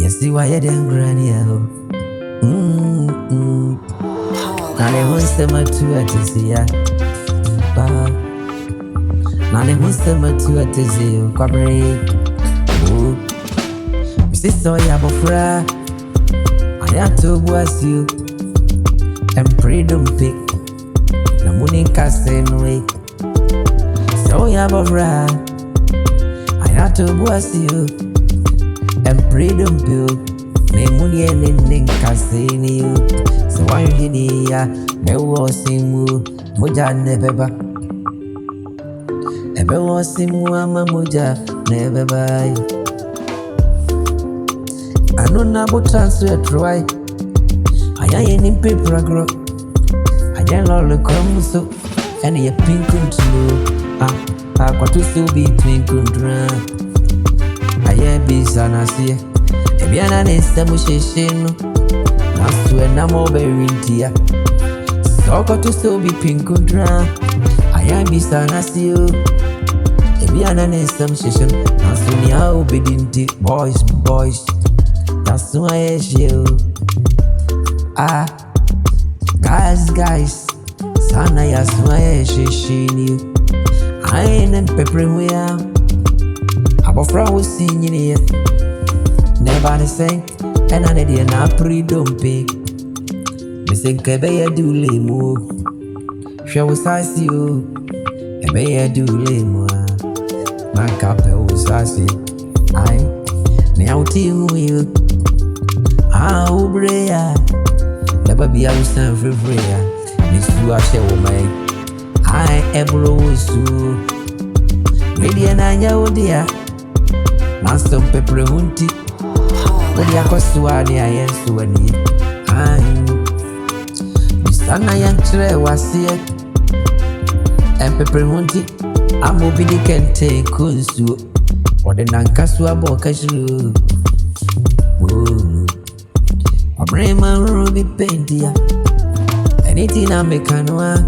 see why you didn't granny. Now they want some to see ya. Now they want some to see you. Cooperate. Sister, ya bofra. I have to bless you and pray don't pick the morning casting way. So ya bofra. I have to bless you and pray don't pick. Me money and casting you. So why you did ya? Me was in mu moja never ba. Ebe was in mu ama moja never buy. I don't know about transfer try. I ain't in paper grow. I ain't all the crumbs so and you pink I got to still be pink I ain't be sanasi. If you're not in Samushin, that's to an ammo berry dear. So got to still be pink I ain't be sanasi. If you're not in Samushin, that's when you're obedient boys. That's why it's you. Guys, Sana yas why she knew. I ain't in pepper we are. Above was seeing you. Never the same, and I did not pre don't pick. Missing Cabaya do limo. Show was I see you. A bear do limo. My capel was I see. I now team you. Oh, Brea, never be outside for Brea. Miss you are share my I ever always do. Ready and I know, dear. Master pepper hunty. When you are costly, I am so neat. Miss Anna Young Tre was here. And pepper hunty. I'm hoping you can take Kunsu or the Nankasua Bocashu. Brema ruby paintia. Anything I make canoa.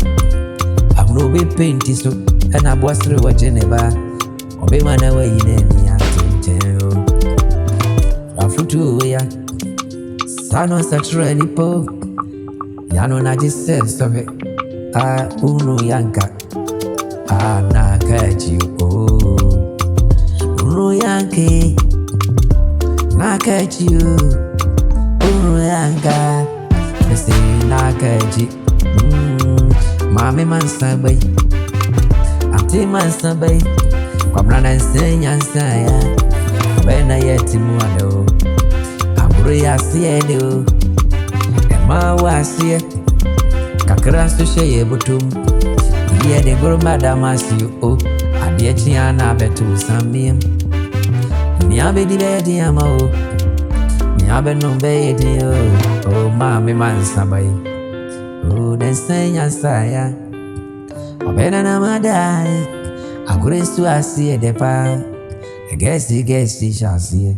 I'm ruby painty so and I was through a Geneva. Obey my way in any afternoon. Rafutu ya. Son was such really po. Yano na just said so. Uno yanka. Na catch you. Uno yanke. Na catch you. Yanga, me say na kaji. Mami mansa bay, ati mansa bay. Kwamna na nsenya nsaya, bena yeti muado. Abure ya siye do, ema wa siye. Kakra so sheye butum, iye de guru madama siyo o. Adiye chiyana betu samim, niyabe di bedi ama o. I've been no baby, oh, mommy, man, somebody. Oh, then say, yes, I am. Oh, better than my die. I'm going to see the pa. I guess he shall see it.